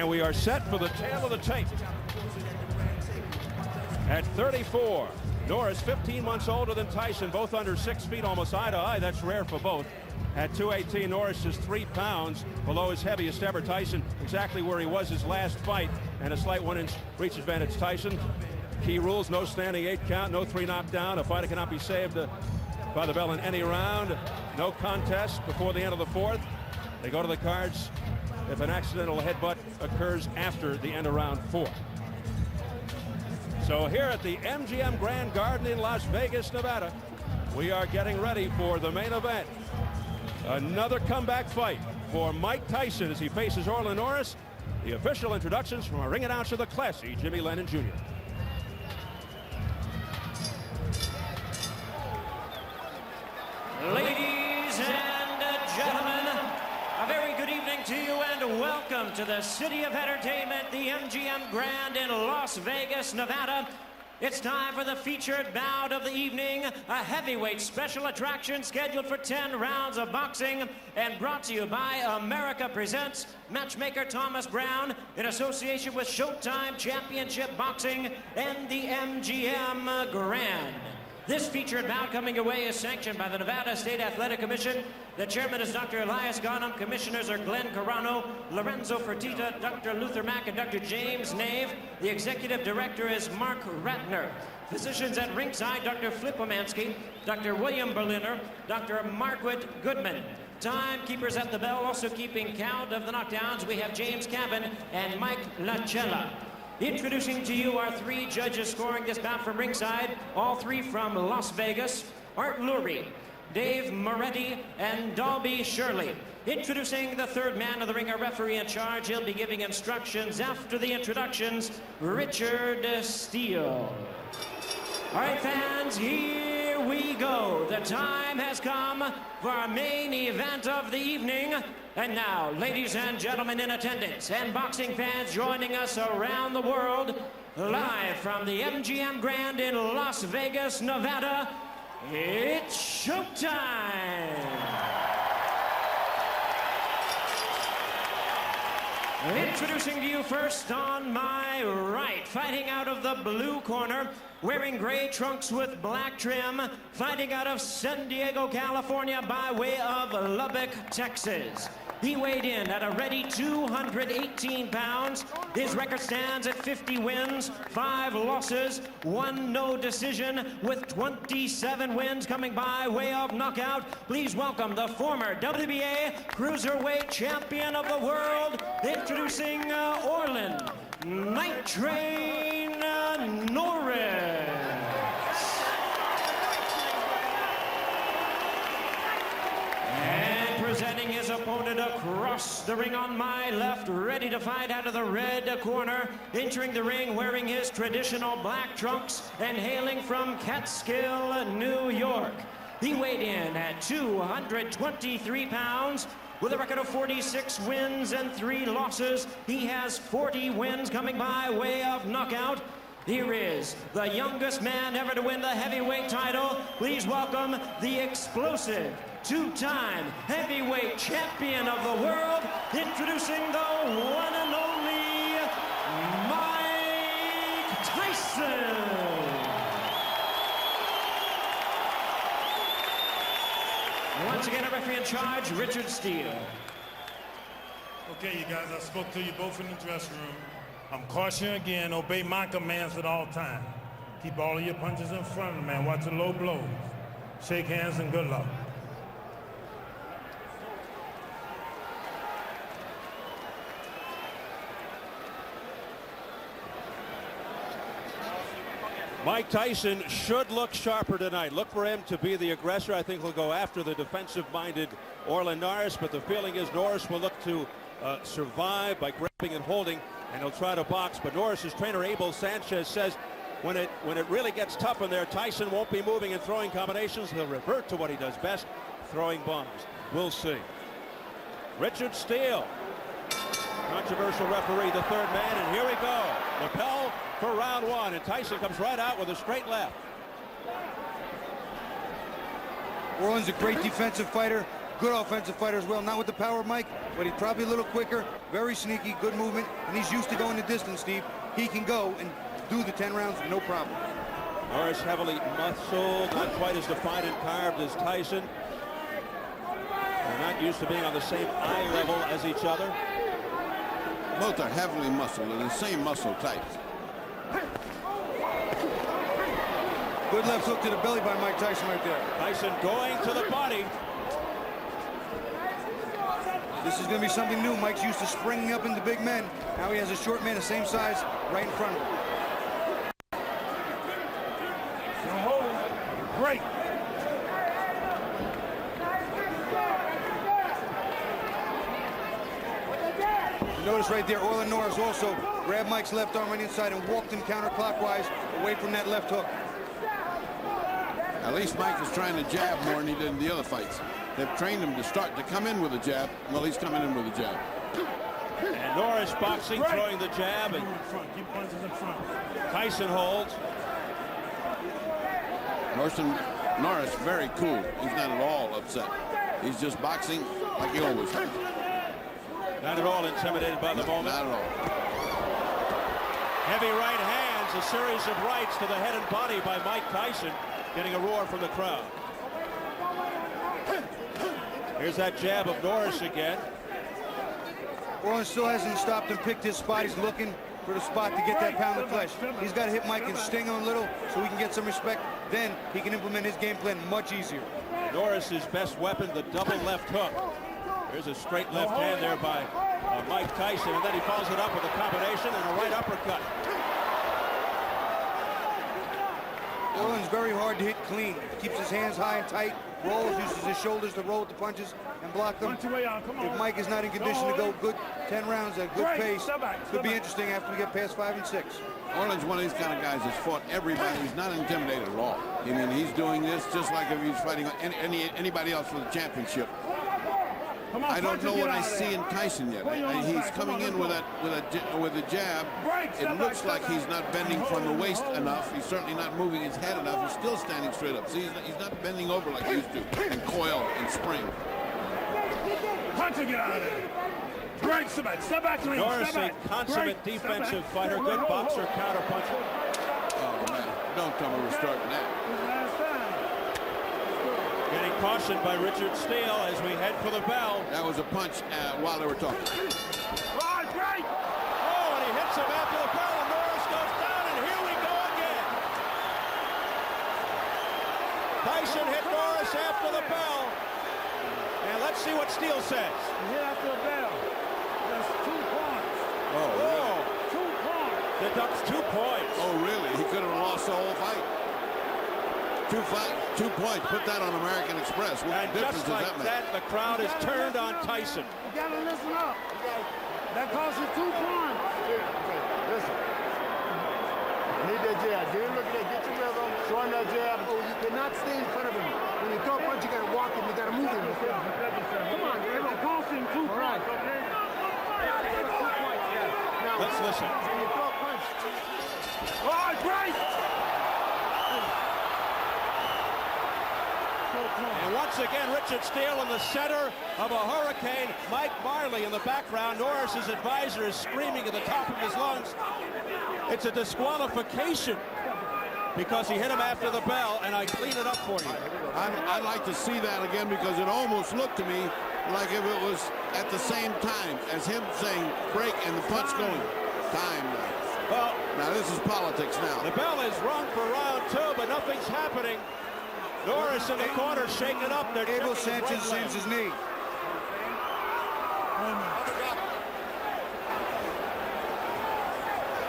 And we are set for the tail of the tape. At 34, Norris, 15 months older than Tyson, both under 6 feet, almost eye to eye. That's rare for both. At 218, Norris is 3 pounds below his heaviest ever. Tyson exactly where he was his last fight, and a slight 1-inch reach advantage. Tyson, key rules: no standing 8 count, no 3 knockdown. A fighter cannot be saved by the bell in any round. No contest before the end of the 4th. They go to the cards if an accidental headbutt occurs after the end of round 4. So here at the MGM Grand Garden in Las Vegas, Nevada, we are getting ready for the main event. Another comeback fight for Mike Tyson as he faces Orlin Norris. The official introductions from our ring announcer, the classy Jimmy Lennon Jr. Ladies and gentlemen, a very good evening to you and welcome to the City of Entertainment, the MGM Grand in Las Vegas, Nevada. It's time for the featured bout of the evening, a heavyweight special attraction scheduled for 10 rounds of boxing and brought to you by America Presents, matchmaker Thomas Brown, in association with Showtime Championship Boxing and the MGM Grand. This featured bout coming your way is sanctioned by the Nevada State Athletic Commission. The chairman is Dr. Elias Ghanem. Commissioners are Glenn Carano, Lorenzo Fertitta, Dr. Luther Mack, and Dr. James Nave. The executive director is Mark Ratner. Physicians at ringside, Dr. Flip Omansky, Dr. William Berliner, Dr. Margaret Goodman. Timekeepers at the bell, also keeping count of the knockdowns. We have James Cabin and Mike Lachella. Introducing to you our 3 judges scoring this bout from ringside, all 3 from Las Vegas: Art Lurie, Dave Moretti, and Dalby Shirley. Introducing the 3rd man of the ring, a referee in charge. He'll be giving instructions after the introductions, Richard Steele. All right, fans, here we go. The time has come for our main event of the evening. And now, ladies and gentlemen in attendance and boxing fans joining us around the world, live from the MGM Grand in Las Vegas, Nevada, it's showtime! Introducing to you first on my right, fighting out of the blue corner, wearing gray trunks with black trim, fighting out of San Diego, California by way of Lubbock, Texas. He weighed in at a ready 218 pounds. His record stands at 50 wins, 5 losses, 1 no decision, with 27 wins coming by way of knockout. Please welcome the former WBA Cruiserweight Champion of the World, introducing Orlin Night Train Norris. Presenting his opponent across the ring on my left, ready to fight out of the red corner, entering the ring wearing his traditional black trunks and hailing from Catskill, New York. He weighed in at 223 pounds. With a record of 46 wins and 3 losses, he has 40 wins coming by way of knockout. Here is the youngest man ever to win the heavyweight title. Please welcome the explosive 2-time heavyweight champion of the world, introducing the one and only Mike Tyson. Once again, a referee in charge, Richard Steele. Okay, you guys, I spoke to you both in the dressing room. I'm cautioning again, obey my commands at all times. Keep all of your punches in front of the man. Watch the low blows. Shake hands and good luck. Mike Tyson should look sharper tonight. Look for him to be the aggressor. I think he'll go after the defensive-minded Orlin Norris, but the feeling is Norris will look to survive by grabbing and holding, and he'll try to box. But Norris's trainer, Abel Sanchez, says when it really gets tough in there, Tyson won't be moving and throwing combinations. He'll revert to what he does best, throwing bombs. We'll see. Richard Steele, controversial referee, the 3rd man, and here we go. The bell for round 1, and Tyson comes right out with a straight left. Orlin's a great defensive fighter. good offensive fighter as well. Not with the power of Mike, but he's probably a little quicker, very sneaky, good movement, and he's used to going the distance, Steve. He can go and do the 10 rounds, no problem. Norris heavily muscled, not quite as defined and carved as Tyson. They're not used to being on the same eye level as each other. Both are heavily muscled and the same muscle type. Good left hook to the belly by Mike Tyson right there. Tyson going to the body. This is going to be something new. Mike's used to springing up into big men. Now he has a short man the same size right in front of him. Great. Notice right there, Orlin Norris also grabbed Mike's left arm on the inside and walked him counterclockwise away from that left hook. At least Mike is trying to jab more than he did in the other fights. They've trained him to start to come in with a jab. Well, he's coming in with a jab. And Norris boxing, throwing the jab, and Keep punches in front. Tyson holds. Norris very cool. He's not at all upset. He's just boxing like he always does. Not at all intimidated by the moment. Not at all. Heavy right hands, a series of rights to the head and body by Mike Tyson, getting a roar from the crowd. Here's that jab of Norris again. Orlin still hasn't stopped and picked his spot. He's looking for the spot to get that pound of flesh. He's got to hit Mike and sting him a little so he can get some respect. Then he can implement his game plan much easier. Norris's best weapon, the double left hook. There's a straight left hand there by Mike Tyson, and then he follows it up with a combination and a right uppercut. Orlin's very hard to hit clean. Keeps his hands high and tight, rolls, uses his shoulders to roll with the punches and block them. If Mike is not in condition to go good 10 rounds at good pace, could be interesting after we get past 5 and 6. Orlin's one of these kind of guys that's fought everybody. He's not intimidated at all. I mean, he's doing this just like if he's fighting anybody else for the championship. I don't know what I see in Tyson yet. He's coming in with a jab. It looks like he's not bending from the waist enough. He's certainly not moving his head enough. He's still standing straight up. See, he's not bending over like he used to and coil and spring. Punch and get out of there. Break, step back. Norris, a consummate defensive fighter, good boxer, counter puncher. Oh man, don't tell me we're starting that. Getting cautioned by Richard Steele as we head for the bell. That was a punch while they were talking. Oh, and he hits him after the bell, and Norris goes down, and here we go again. Tyson hit Norris after the bell. And let's see what Steele says. He hit after the bell. That's 2 points. Oh, really? 2 points. Deducts 2 points. Oh, really? He could have lost the whole fight. 2 points. Put that on American Express. What And difference just does like that make? that, the crowd is turned on Tyson. You gotta listen up. That costs you 2 points. Listen. Need that jab. Get him looking at get your rhythm. Show him that jab. Oh, you cannot stay in front of him. When you throw a punch, you gotta walk him. You gotta move him. Come on, It costs him 2 points, okay? Now, Let's listen. when you throw a punch, Oh, great! And once again, Richard Steele in the center of a hurricane. Mike Marley in the background. Norris's advisor is screaming at the top of his lungs. It's a disqualification because he hit him after the bell, and I clean it up for you. I'd like to see that again because it almost looked to me like if it was at the same time as him saying break and the punch going. Time now. Well, Now this is politics now. the bell is rung for round 2, but nothing's happening. Norris in the corner shaking up. They're Abel checking Sanchez right leg. sends his knee.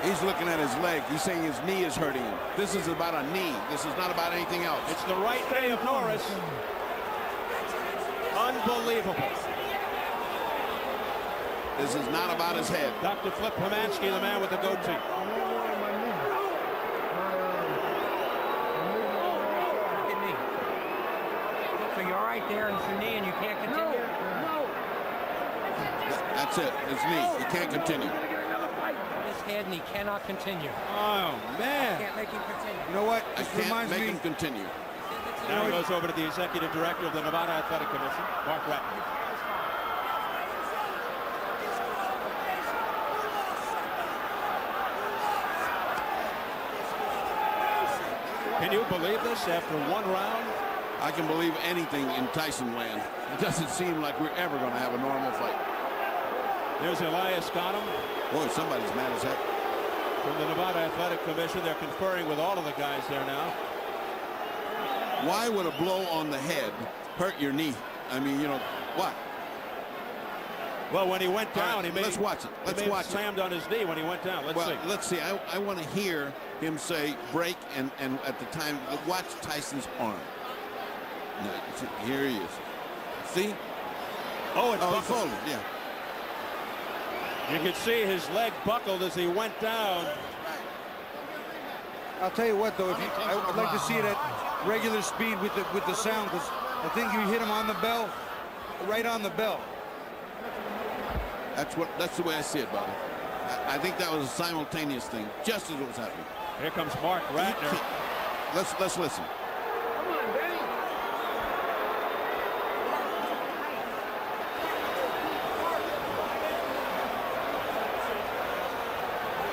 He's looking at his leg. He's saying his knee is hurting him. This is about a knee. This is not about anything else. It's the right knee of Norris. Unbelievable. This is not about his head. Dr. Flip Pomansky, the man with the goatee. So you're right there in your knee and you can't continue? That's it. His knee. He can't continue. His head and he cannot continue. Oh, man. Can't make him continue. You know what? I This can't reminds make me. him continue. It's Now he goes over to the executive director of the Nevada Athletic Commission, Mark Ratner. Can you believe this after one round? I can believe anything in Tyson land. It doesn't seem like we're ever going to have a normal fight. There's Elias Ghanem. Boy, somebody's mad as heck. From the Nevada Athletic Commission, they're conferring with all of the guys there now. Why would a blow on the head hurt your knee? I mean, you know, what? Well, when he went down, right, he made. Let's watch it. Let's watch slammed on his knee when he went down. Let's see. Let's see. I want to hear him say break and at the time watch Tyson's arm. No, here he is. See? Oh, it's he buckled. folded. Yeah. You could see his leg buckled as he went down. I'll tell you what, though, I'd like to see it at regular speed with the sound, because I think you hit him on the bell, right on the bell. That's the way I see it, Bobby. I think that was a simultaneous thing, just as it was happening. Here comes Mark Ratner. Let's listen. Come on, Danny.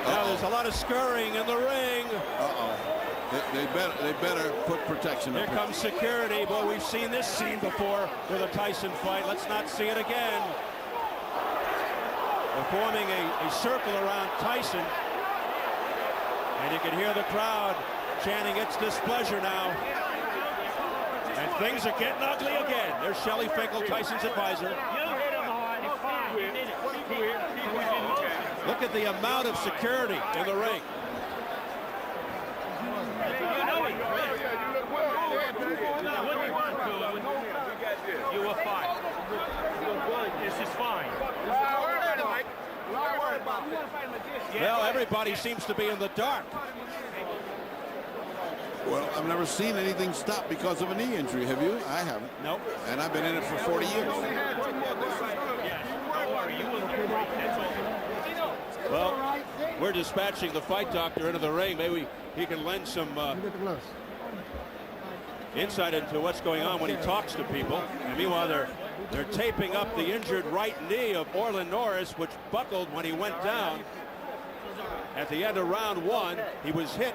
Now there's a lot of scurrying in the ring. They better put protection up. Here comes security. Boy, we've seen this scene before with a Tyson fight. Let's not see it again. They're forming a circle around Tyson. And you can hear the crowd chanting its displeasure now. And things are getting ugly again. There's Shelly Finkel, Tyson's advisor. Look at the amount of security in the ring. You were fine. This is fine. Well, everybody seems to be in the dark. Well, I've never seen anything stop because of a knee injury. Have you? I haven't. Nope. And I've been in it for 40 years. Well, we're dispatching the fight doctor into the ring. Maybe he can lend some insight into what's going on when he talks to people. And meanwhile, they're taping up the injured right knee of Orlin Norris, which buckled when he went down. At the end of round one, he was hit.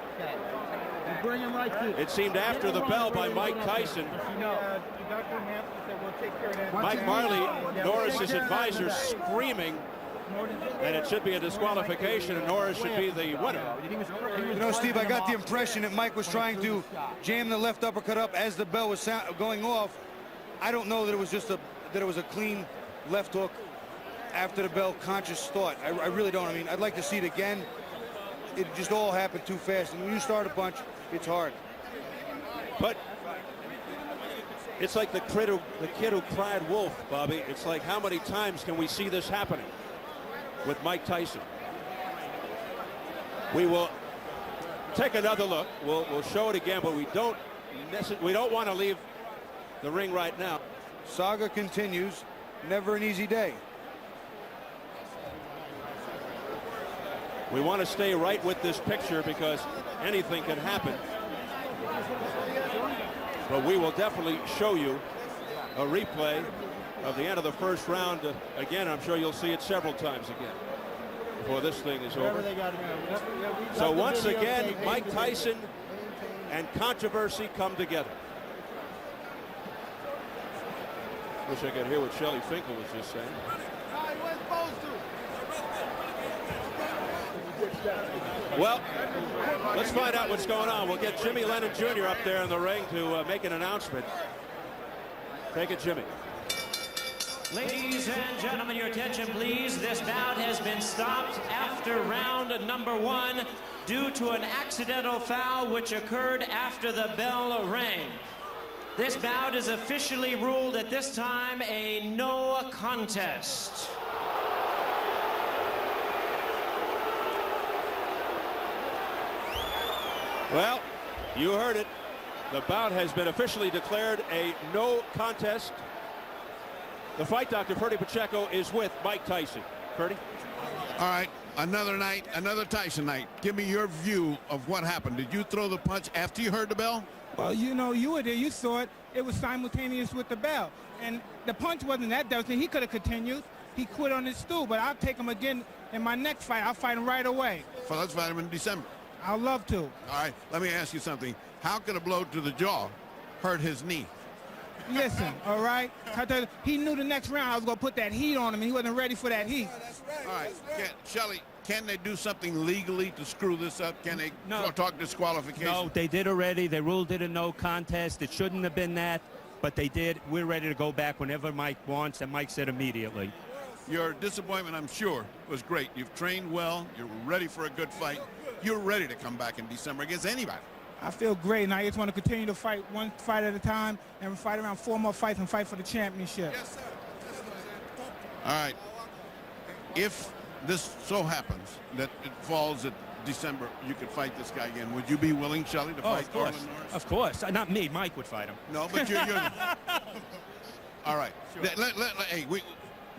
It seemed after the bell by Mike Tyson. Mike Marley, Norris's advisor, screaming that it should be a disqualification and Norris should be the winner. You know, Steve, I got the impression that Mike was trying to jam the left uppercut up as the bell was going off. I don't know that it was just that it was a clean left hook after the bell conscious thought. I really don't. I mean, I'd like to see it again. It just all happened too fast. And when you start a punch, it's hard. But it's like the kid who cried wolf, Bobby. It's like, how many times can we see this happening with Mike Tyson? We will take another look. We'll show it again, but we don't want to leave the ring right now. Saga continues. Never an easy day. We want to stay right with this picture because anything can happen. But we will definitely show you a replay of the end of the first round. Again, I'm sure you'll see it several times again before this thing is over. So once again, Mike Tyson and controversy come together. Wish I could hear what Shelly Finkel was just saying. Well, let's find out what's going on. We'll get Jimmy Lennon Jr. up there in the ring to make an announcement. Take it, Jimmy. Ladies and gentlemen, your attention, please. This bout has been stopped after round number one due to an accidental foul which occurred after the bell rang. This bout is officially ruled at this time a no contest. Well, you heard it. The bout has been officially declared a no contest. The fight doctor, Ferdy Pacheco, is with Mike Tyson. Ferdy? All right, another night, another Tyson night. Give me your view of what happened. Did you throw the punch after you heard the bell? Well, you know, you were there. You saw it. It was simultaneous with the bell. And the punch wasn't that devastating. He could have continued. He quit on his stool, but I'll take him again in my next fight. I'll fight him right away. So let's fight him in December. I'd love to. All right, let me ask you something. How could a blow to the jaw hurt his knee? Listen, all right? He knew the next round I was going to put that heat on him, and he wasn't ready for that heat. All right, Shelly, can they do something legally to screw this up? Can they talk disqualification? No, they did already. They ruled it a no contest. It shouldn't have been that, but they did. We're ready to go back whenever Mike wants, and Mike said immediately. Your disappointment, I'm sure, was great. You've trained well. You're ready for a good fight. You're ready to come back in December against anybody. I feel great, and I just want to continue to fight one fight at a time and fight around 4 more fights and fight for the championship. Yes, sir. All right. If this so happens that it falls at December, you could fight this guy again. Would you be willing, Shelly, to fight Orlin Norris? Of course. Not me. Mike would fight him. No, but you're all right. Sure. Hey,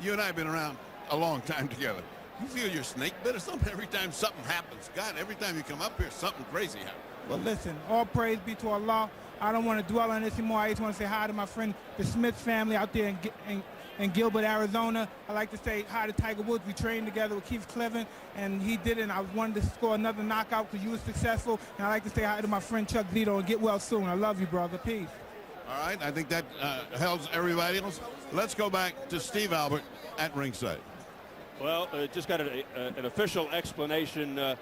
you and I have been around a long time together. You feel your snake bit or something every time something happens? God, every time you come up here, something crazy happens. Well, listen, all praise be to Allah. I don't want to dwell on this anymore. I just want to say hi to my friend, the Smith family out there in Gilbert, Arizona. I like to say hi to Tiger Woods. We trained together with Keith Cleveland, and he did it, and I wanted to score another knockout because you were successful. And I like to say hi to my friend Chuck Zito and get well soon. I love you, brother. Peace. All right, I think that helps everybody else. Let's go back to Steve Albert at ringside. Well, just got an official explanation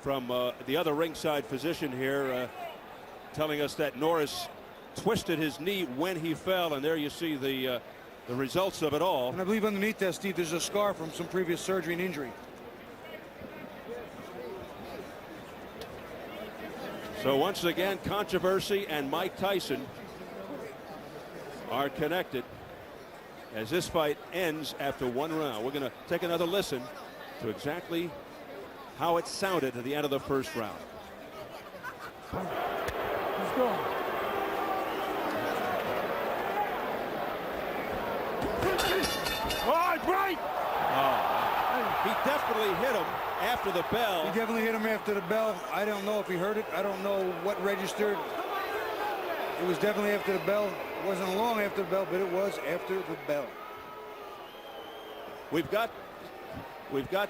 from the other ringside physician here telling us that Norris twisted his knee when he fell, and there you see the results of it all. And I believe underneath that, Steve, there's a scar from some previous surgery and injury. So once again, controversy and Mike Tyson are connected as this fight ends after 1 round. We're going to take another listen to exactly how it sounded at the end of the first round. Let's go. All right, break! He definitely hit him after the bell. He definitely hit him after the bell. I don't know if he heard it. I don't know what registered. It was definitely after the bell. It wasn't long after the bell, but it was after the bell. We've got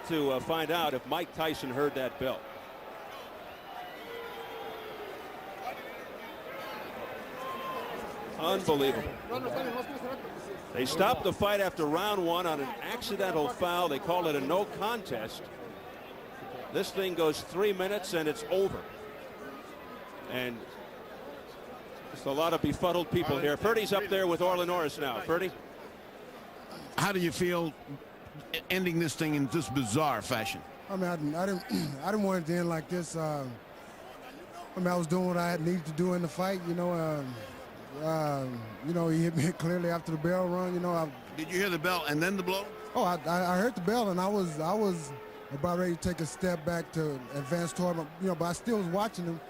to find out if Mike Tyson heard that bell. Unbelievable. They stopped the fight after round 1 on an accidental foul. They call it a no contest. This thing goes 3 minutes and it's over. And just a lot of befuddled people here. Ferdy's up there with Orlin Norris now. Ferdy? How do you feel ending this thing in this bizarre fashion? I mean, I didn't want it to end like this. I mean, I was doing what I needed to do in the fight. You know, he hit me clearly after the bell rung. You know, did you hear the bell and then the blow? Oh, I heard the bell, and I was about ready to take a step back to advance toward him. You know, but I still was watching him.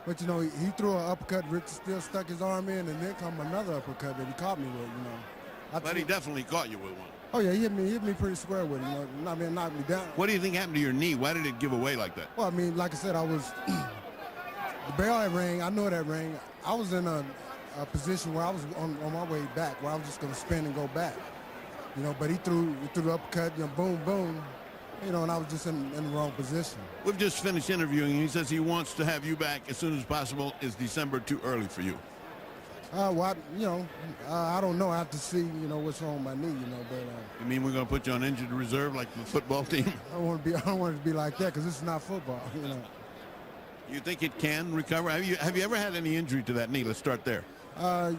But you know, he threw an uppercut. Rick still stuck his arm in, and then come another uppercut that he caught me with. You know, but he definitely caught you with one. Oh yeah, he hit me pretty square with him. You know, I mean, knocked me down. What do you think happened to your knee? Why did it give away like that? Well, I mean, like I said, I was the bell that rang. I know that rang. I was in a position where I was on my way back, where I was just going to spin and go back. You know, but he threw the uppercut. You know, boom, boom. You know, and I was just in the wrong position. We've just finished interviewing. He says he wants to have you back as soon as possible. Is December too early for you? Well, you know, I don't know. I have to see, you know, what's wrong with my knee, you know. But you mean we're going to put you on injured reserve like the football team? I don't want it to be like that because this is not football, you know. You think it can recover? Have you ever had any injury to that knee? Let's start there. Yeah,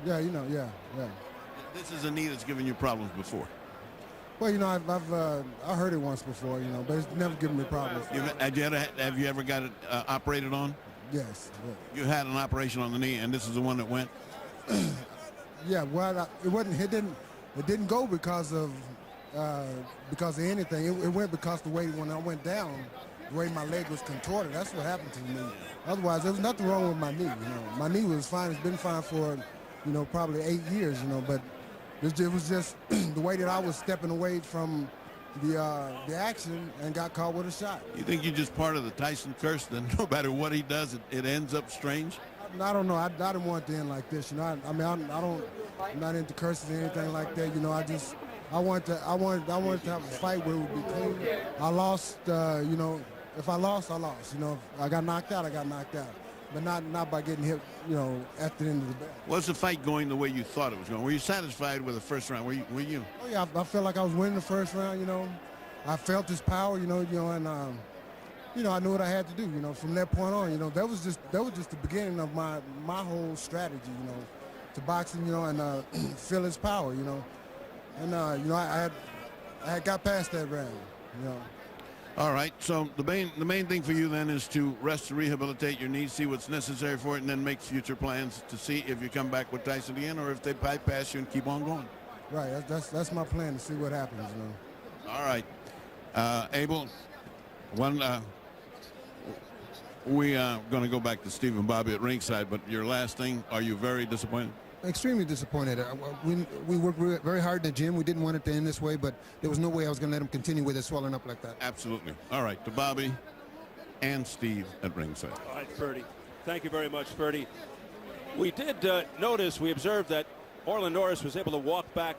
you know, yeah. This is a knee that's given you problems before. Well, you know, I heard it once before, you know, but it's never given me problems. Have you ever got it operated on? Yes. You had an operation on the knee, and this is the one that went. Yeah. Well, it didn't go because of anything. It went because the way when I went down, the way my leg was contorted. That's what happened to me. Otherwise, there was nothing wrong with my knee. You know, my knee was fine. It's been fine for, you know, probably 8 years. You know, but it was just the way that I was stepping away from the action and got caught with a shot. You think you're just part of the Tyson curse? Then no matter what he does, it ends up strange. I don't know. I didn't want it to end like this. You know, I'm not into curses or anything like that. You know, I wanted to have a fight where it would be clean. I lost. You know, if I lost, I lost. You know, if I got knocked out, I got knocked out. But not by getting hit, you know, at the end of the bell. Was the fight going the way you thought it was going? Were you satisfied with the first round? Were you? Oh yeah, I felt like I was winning the first round. You know, I felt his power. You know, and you know, I knew what I had to do. You know, from that point on, you know, that was just the beginning of my whole strategy. You know, to boxing. You know, and feel his power. You know, and you know, I had got past that round. You know. All right, so the main thing for you then is to rest and rehabilitate your knee, see what's necessary for it, and then make future plans to see if you come back with Tyson again or if they bypass you and keep on going. Right, that's my plan, to see what happens. You know. All right, Abel, we are going to go back to Steve and Bobby at ringside, but your last thing, are you very disappointed? Extremely disappointed. We worked very hard in the gym. We didn't want it to end this way, but there was no way I was going to let him continue with it swelling up like that. Absolutely. All right, to Bobby and Steve at ringside. All right, Ferdy. Thank you very much, Ferdy. We did we observed that Orlin Norris was able to walk back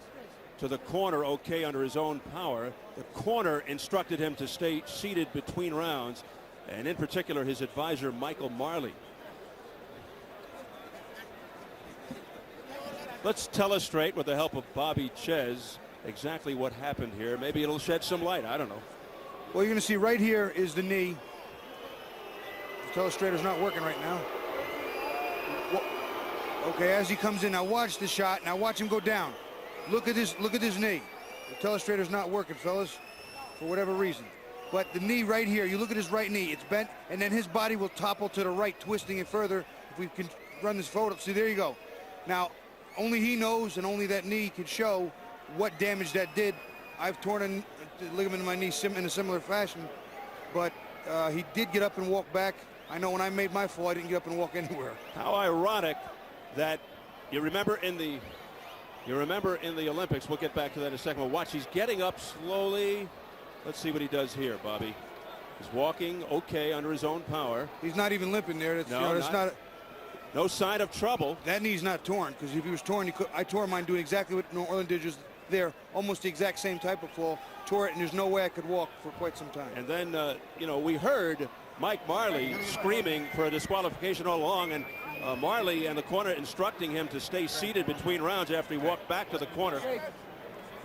to the corner okay under his own power. The corner instructed him to stay seated between rounds, and in particular his advisor, Michael Marley. Let's telestrate with the help of Bobby Ches exactly what happened here. Maybe it'll shed some light. I don't know. Well, you're going to see right here is the knee. The telestrator's not working right now. Okay, as he comes in, now watch the shot. Now watch him go down. Look at this knee. The telestrator's not working, fellas, for whatever reason. But the knee right here, you look at his right knee, it's bent, and then his body will topple to the right, twisting it further. If we can run this photo, see, there you go. Now, only he knows and only that knee can show what damage that did. I've torn a ligament in my knee in a similar fashion, but he did get up and walk back. I know when I made my fall, I didn't get up and walk anywhere. How ironic that you remember in the Olympics, we'll get back to that in a second, but watch, he's getting up slowly. Let's see what he does here, Bobby. He's walking okay under his own power. He's not even limping there. That's, no, you know, that's not no sign of trouble. That knee's not torn, because if he was torn, I tore mine doing exactly what Orlin did just there, almost the exact same type of fall. Tore it, and there's no way I could walk for quite some time. And then, you know, we heard Mike Marley screaming for a disqualification all along, and Marley and the corner instructing him to stay seated between rounds after he walked back to the corner.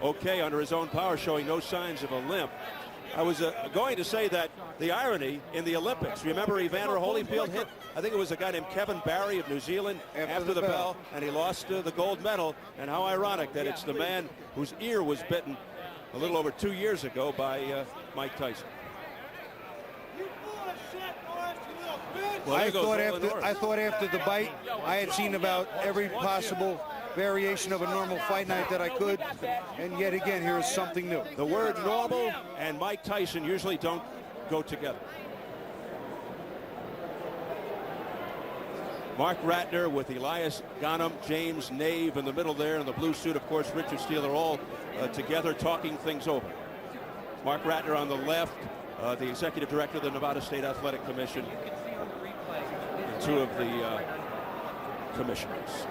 Okay, under his own power, showing no signs of a limp. I was going to say that the irony in the Olympics, remember Evander Holyfield hit, I think it was a guy named Kevin Barry of New Zealand after the bell, and he lost the gold medal. And how ironic that it's the man whose ear was bitten a little over 2 years ago by Mike Tyson. Well, I thought after the bite, I had seen about every possible variation of a normal fight night that I could, and yet again, here is something new. The word normal and Mike Tyson usually don't go together. Mark Ratner with Elias Ghanem, James Nave in the middle there, in the blue suit, of course, Richard Steele, are all together talking things over. Mark Ratner on the left, the executive director of the Nevada State Athletic Commission, and two of the commissioners.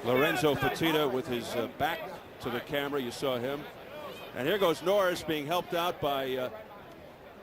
Lorenzo Fertitta with his back to the camera. You saw him. And here goes Norris being helped out by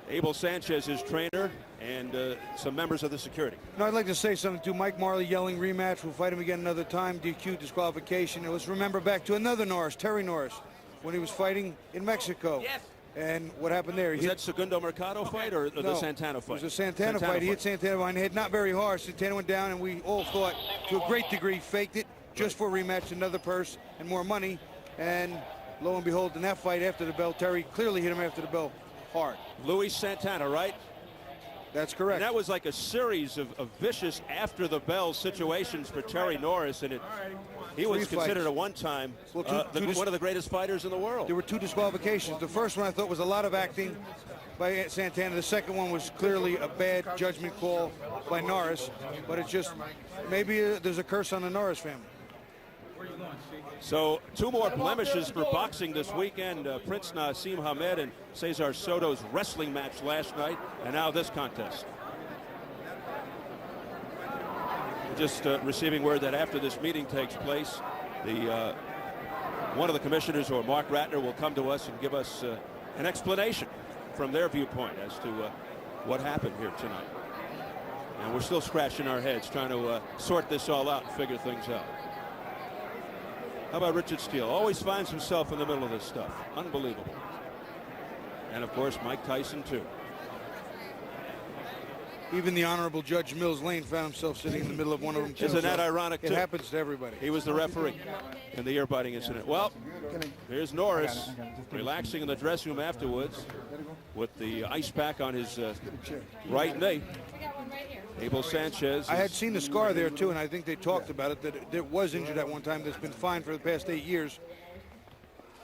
Abel Sanchez, his trainer, and some members of the security. No, I'd like to say something to Mike Marley yelling rematch. We'll fight him again another time. DQ, disqualification. And let's remember back to another Norris, Terry Norris, when he was fighting in Mexico. Yes. And what happened there? Was that Segundo Mercado fight or the Santana fight? It was a Santana fight. He hit Santana and hit not very hard. Santana went down, and we all thought, to a great degree, faked it just for a rematch, another purse and more money. And lo and behold, in that fight after the bell, Terry clearly hit him after the bell hard. Luis Santana, right? That's correct. And that was like a series of vicious after the bell situations for Terry Norris, and he was considered at one time one of the greatest fighters in the world. There were two disqualifications. The first one I thought was a lot of acting, by Santana. The second one was clearly a bad judgment call by Norris, but it's just maybe there's a curse on the Norris family. So 2 more blemishes for boxing this weekend. Prince Naseem Hamed and Cesar Soto's wrestling match last night, and now this contest. Just receiving word that after this meeting takes place, one of the commissioners, or Mark Ratner, will come to us and give us an explanation from their viewpoint as to what happened here tonight. And we're still scratching our heads trying to sort this all out and figure things out. How about Richard Steele? Always finds himself in the middle of this stuff. Unbelievable. And, of course, Mike Tyson, too. Even the Honorable Judge Mills Lane found himself sitting in the middle of one of them, too. Isn't that ironic, too? It happens to everybody. He was the referee in the ear-biting incident. Well, here's Norris relaxing in the dressing room afterwards with the ice pack on his right knee. Abel Sanchez. I had seen the scar there, too, and I think they talked about it, that it was injured at one time. That's been fine for the past 8 years.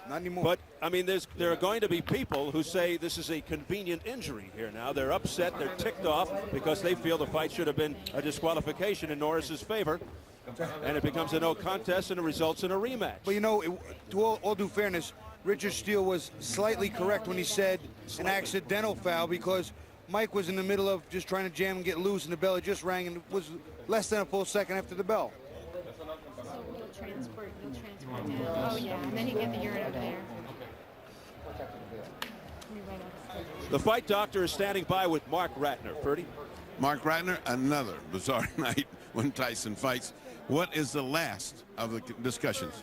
Not anymore. But, I mean, there are going to be people who say this is a convenient injury here now. They're upset. They're ticked off because they feel the fight should have been a disqualification in Norris's favor. And it becomes a no contest, and it results in a rematch. But, you know, to all due fairness, Richard Steele was slightly correct when he said an accidental foul, because Mike was in the middle of just trying to jam and get loose, and the bell had just rang, and it was less than a full second after the bell. You'll transfer down. Oh, yeah, and then you get the urine up there. The fight doctor is standing by with Mark Ratner. Ferdy? Mark Ratner, another bizarre night when Tyson fights. What is the last of the discussions?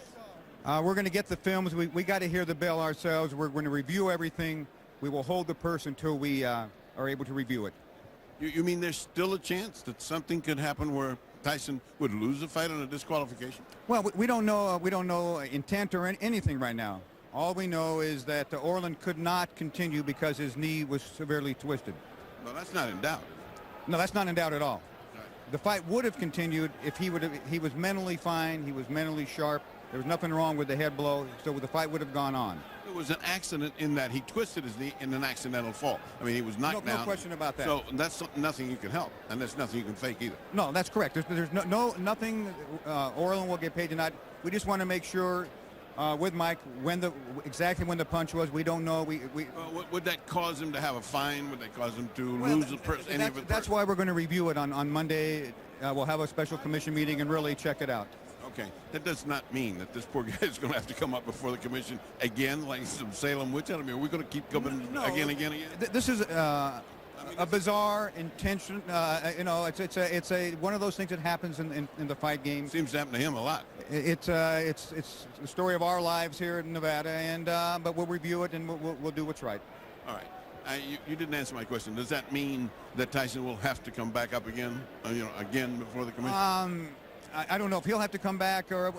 We're going to get the films. We got to hear the bell ourselves. We're going to review everything. We will hold the purse until we are able to review it. You mean there's still a chance that something could happen where Tyson would lose the fight on a disqualification? Well, we don't know. We don't know intent or anything right now. All we know is that Orlin could not continue because his knee was severely twisted. Well, that's not in doubt. No, that's not in doubt at all. The fight would have continued if he was mentally fine. He was mentally sharp. There was nothing wrong with the head blow, so the fight would have gone on. It was an accident in that he twisted his knee in an accidental fall. I mean, he was knocked down. No question about that. So that's nothing you can help, and there's nothing you can fake either. No, that's correct. There's nothing. Orlin will get paid tonight. We just want to make sure with Mike exactly when the punch was. We don't know. Would that cause him to have a fine? Would that cause him to lose the person? That's why we're going to review it on Monday. We'll have a special commission meeting and really check it out. Okay, that does not mean that this poor guy is going to have to come up before the commission again, like some Salem witch hunt. I mean, we're going to keep coming again. This is a bizarre intention. It's one of those things that happens in the fight game. Seems to happen to him a lot. It's the story of our lives here in Nevada, and but we'll review it and we'll do what's right. All right. You didn't answer my question. Does that mean that Tyson will have to come back up again? Again before the commission? I don't know if he'll have to come back, or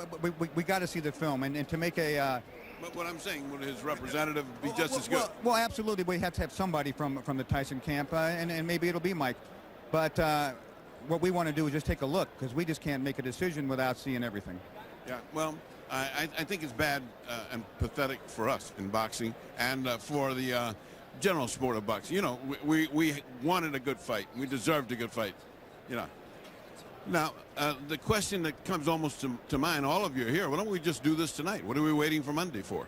we got to see the film and to make a. But what I'm saying, would his representative be just as good? Well, absolutely. We have to have somebody from the Tyson camp, and maybe it'll be Mike. But what we want to do is just take a look, because we just can't make a decision without seeing everything. Yeah. Well, I think it's bad and pathetic for us in boxing and for the general sport of boxing. We wanted a good fight. We deserved a good fight. Now, the question that comes almost to mind, all of you are here, why don't we just do this tonight? What are we waiting for Monday for?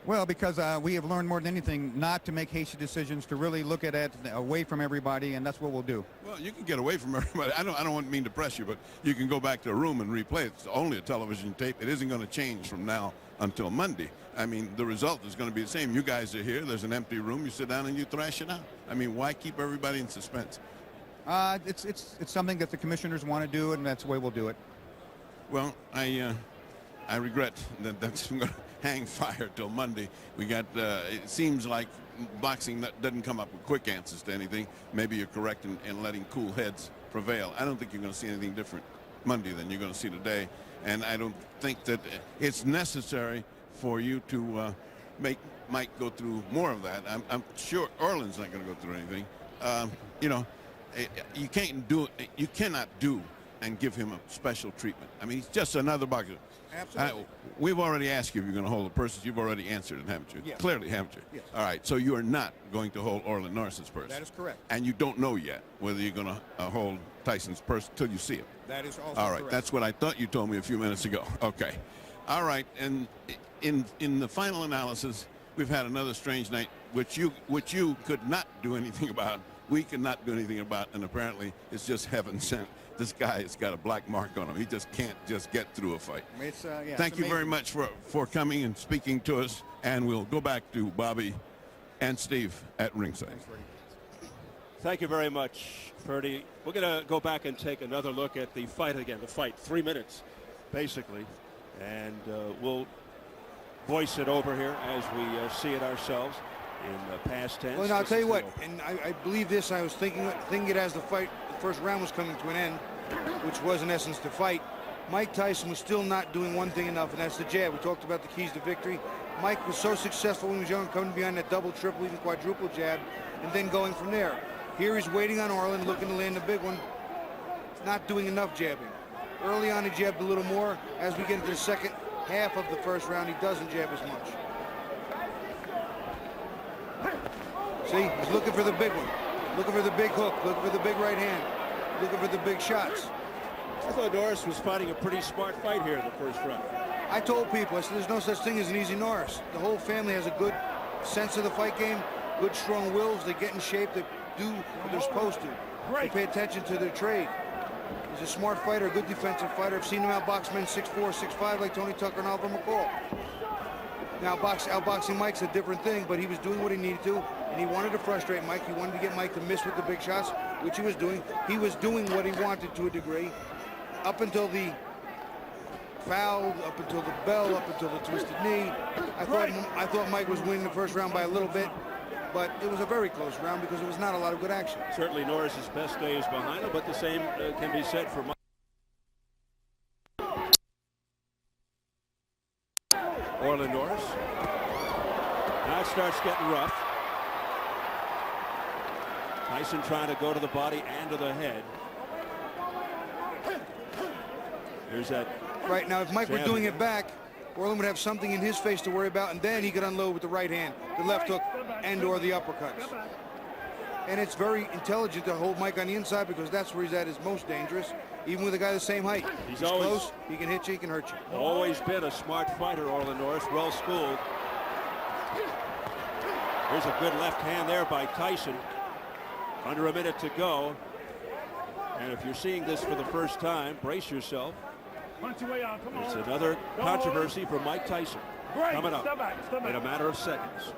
Well, because we have learned more than anything not to make hasty decisions, to really look at it away from everybody, and that's what we'll do. Well, you can get away from everybody. I don't mean to press you, but you can go back to a room and replay it. It's only a television tape. It isn't going to change from now until Monday. I mean, the result is going to be the same. You guys are here. There's an empty room. You sit down and you thrash it out. I mean, why keep everybody in suspense? It's something that the commissioners want to do, and that's the way we'll do it. Well, I regret that's going to hang fire till Monday. We got. It seems like boxing doesn't come up with quick answers to anything. Maybe you're correct in letting cool heads prevail. I don't think you're going to see anything different Monday than you're going to see today, and I don't think that it's necessary for you to make Mike go through more of that. I'm sure Orlin's not going to go through anything. You cannot do and give him a special treatment. I mean, he's just another boxer. Absolutely. We've already asked you if you're going to hold the purses. You've already answered it, haven't you? Yes. Clearly, haven't you? Yes. All right, so you are not going to hold Orlin Norris's purse. That is correct. And you don't know yet whether you're going to hold Tyson's purse until you see him. That is also all right, correct. that's what I thought you told me a few minutes ago. Okay. All right, and in the final analysis, we've had another strange night, which you could not do anything about. We could not do anything about, and apparently it's just heaven sent. This guy has got a black mark on him. He just can't just get through a fight. Thank you very much for coming and speaking to us, and we'll go back to Bobby and Steve at ringside. Thank you very much, Ferdy. We're going to go back and take another look at the fight again. The fight, 3 minutes, basically, and we'll voice it over here as we see it ourselves in past tense. Well, now, I'll tell you what, and I believe this. I was thinking it as the first round was coming to an end, which was in essence the fight. Mike Tyson was still not doing one thing enough, and that's the jab. We talked about the keys to victory. Mike was so successful when he was young, coming behind that double, triple, even quadruple jab, and then going from there. Here he's waiting on Orlin, looking to land the big one. Not doing enough jabbing. Early on he jabbed a little more. As we get into the second half of the first round, he doesn't jab as much. See, he's looking for the big one. Looking for the big hook, looking for the big right hand, looking for the big shots. I thought Norris was fighting a pretty smart fight here in the first round. I told people, I said, there's no such thing as an easy Norris. The whole family has a good sense of the fight game, good strong wills. They get in shape, they do what they're supposed to. They pay attention to their trade. He's a smart fighter, a good defensive fighter. I've seen him outbox men 6'4", 6'5", like Tony Tucker and Oliver McCall. Now, outboxing Mike's a different thing, but he was doing what he needed to, and he wanted to frustrate Mike. He wanted to get Mike to miss with the big shots, which he was doing. He was doing what he wanted to a degree, up until the foul, up until the bell, up until the twisted knee. I thought Mike was winning the first round by a little bit, but it was a very close round because there was not a lot of good action. Certainly Norris's best days behind him, but the same can be said for Mike. Orlin Norris. Now it starts getting rough. Tyson trying to go to the body and to the head. There's that. Right, now if Mike were doing it back, Orlin would have something in his face to worry about, and then he could unload with the right hand, the left hook, and or the uppercuts. And it's very intelligent to hold Mike on the inside because that's where he's at his most dangerous, even with a guy the same height. He's always close, he can hit you, he can hurt you. Always been a smart fighter, Orlin Norris, well schooled. Here's a good left hand there by Tyson. Under a minute to go. And if you're seeing this for the first time, brace yourself. It's another controversy for Mike Tyson coming up in a matter of seconds.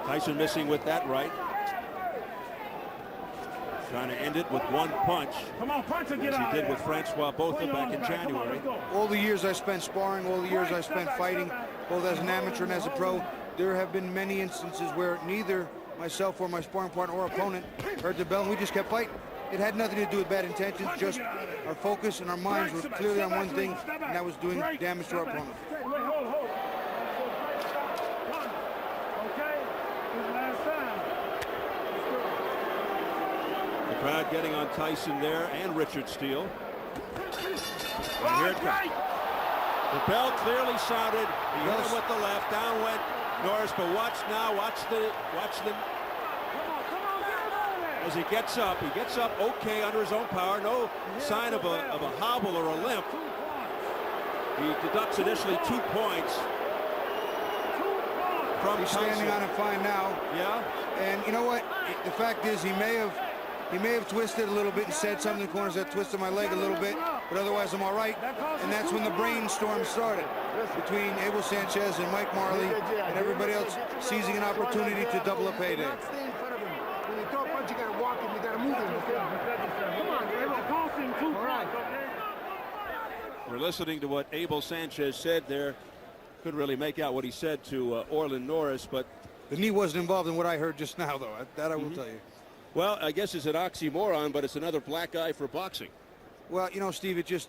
Tyson missing with that right. Trying to end it with one punch. Come on, punch and get as out he did with Francois Botha back in January. All the years I spent sparring, all the years I spent fighting, both as an amateur and as a pro, there have been many instances where neither myself or my sparring partner or opponent heard the bell, and we just kept fighting. It had nothing to do with bad intentions, just our focus and our minds were clearly on one thing, and that was doing damage to our opponent. The crowd getting on Tyson there and Richard Steele. And here it comes. The bell clearly sounded. He hit him with the left. Down went Norris, but watch now. Watch the. As he gets up okay under his own power. No sign of a hobble or a limp. He deducts initially 2 points from He's standing on a fine now. Yeah. And you know what? The fact is, he may have twisted a little bit and said something in the corners that twisted my leg a little bit, but otherwise I'm all right. And that's when the brainstorm started between Abel Sanchez and Mike Marley and everybody else seizing an opportunity to double a payday. When you throw a punch, you gotta walk him, you gotta move him. Come on, Abel. All right. We're listening to what Abel Sanchez said there. Couldn't really make out what he said to Orlin Norris, but the knee wasn't involved in what I heard just now, though. That I will tell you. Well, I guess it's an oxymoron, but it's another black eye for boxing. Well, you know, Steve, it's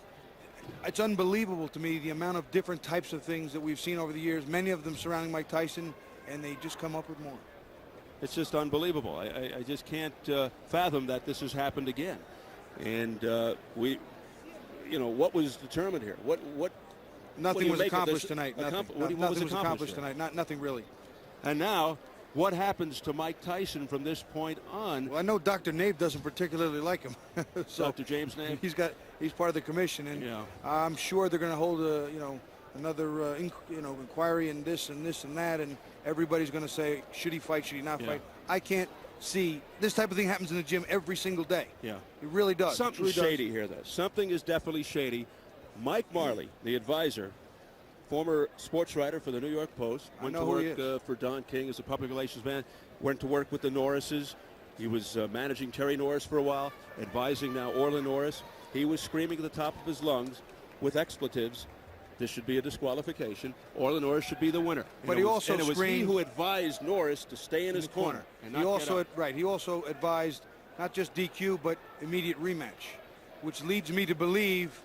unbelievable to me the amount of different types of things that we've seen over the years, many of them surrounding Mike Tyson, and they just come up with more. It's just unbelievable. I just can't fathom that this has happened again. And what was determined here? Nothing was accomplished tonight. Nothing was accomplished tonight. Nothing really. And now, what happens to Mike Tyson from this point on? Well, I know Dr. Nave doesn't particularly like him. So Dr. James Nave? He's part of the commission, and I'm sure they're going to hold another inquiry and this and this and that, and everybody's going to say, should he fight, should he not fight? I can't see. This type of thing happens in the gym every single day. Yeah. It really does. Something shady here, though. Something is definitely shady. Mike Marley, the advisor, former sports writer for the New York Post, went to work for Don King as a public relations man, went to work with the Norrises. He was managing Terry Norris for a while, advising now Orlin Norris. He was screaming at the top of his lungs with expletives, this should be a disqualification. Orlin Norris should be the winner. But it was he who advised Norris to stay in his corner. And not he also advised not just DQ, but immediate rematch, which leads me to believe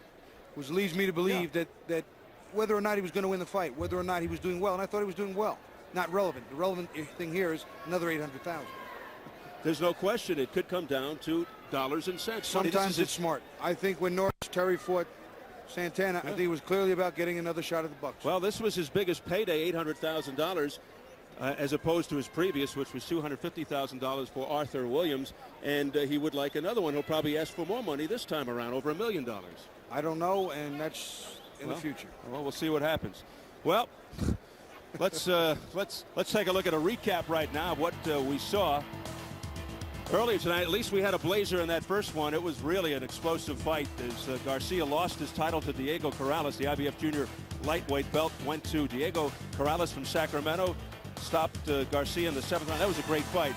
that whether or not he was going to win the fight, whether or not he was doing well, and I thought he was doing well. Not relevant. The relevant thing here is another $800,000. There's no question it could come down to dollars and cents. Sometimes it's smart. I think when Terry fought Santana, I think it was clearly about getting another shot at the Bucks. Well, this was his biggest payday, $800,000, as opposed to his previous, which was $250,000 for Arthur Williams, and he would like another one. He'll probably ask for more money this time around, over $1 million. I don't know, and that's in the future. Well, we'll see what happens. Well, let's take a look at a recap right now of what we saw earlier tonight. At least we had a blazer in that first one. It was really an explosive fight as Garcia lost his title to Diego Corrales. The IBF Junior lightweight belt went to Diego Corrales from Sacramento. Stopped Garcia in the 7th round. That was a great fight.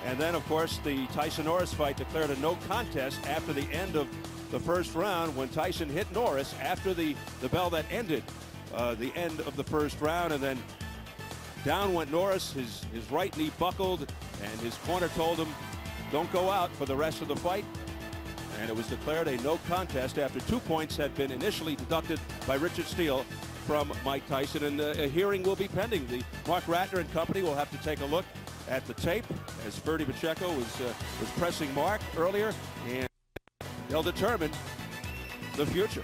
And then, of course, the Tyson-Norris fight declared a no contest after the end of the first round when Tyson hit Norris after the bell that ended the end of the first round. And then down went Norris. His right knee buckled, and his corner told him, don't go out for the rest of the fight. And it was declared a no contest after 2 points had been initially deducted by Richard Steele from Mike Tyson. And a hearing will be pending. The Mark Ratner and company will have to take a look at the tape as Ferdy Pacheco was pressing Mark earlier, and they'll determine the future.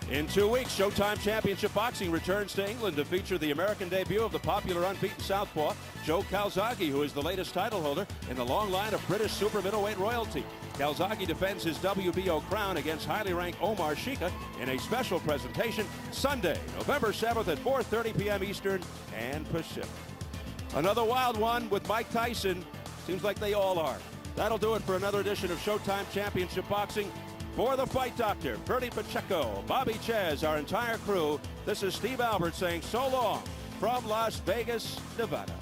In 2 weeks, Showtime Championship Boxing returns to England to feature the American debut of the popular unbeaten southpaw, Joe Calzaghe, who is the latest title holder in the long line of British super middleweight royalty. Calzaghe defends his WBO crown against highly ranked Omar Shika in a special presentation Sunday, November 7th at 4:30 p.m. Eastern and Pacific. Another wild one with Mike Tyson. Seems like they all are. That'll do it for another edition of Showtime Championship Boxing. For the Fight Doctor, Ferdy Pacheco, Bobby Chaz, our entire crew, this is Steve Albert saying so long from Las Vegas, Nevada.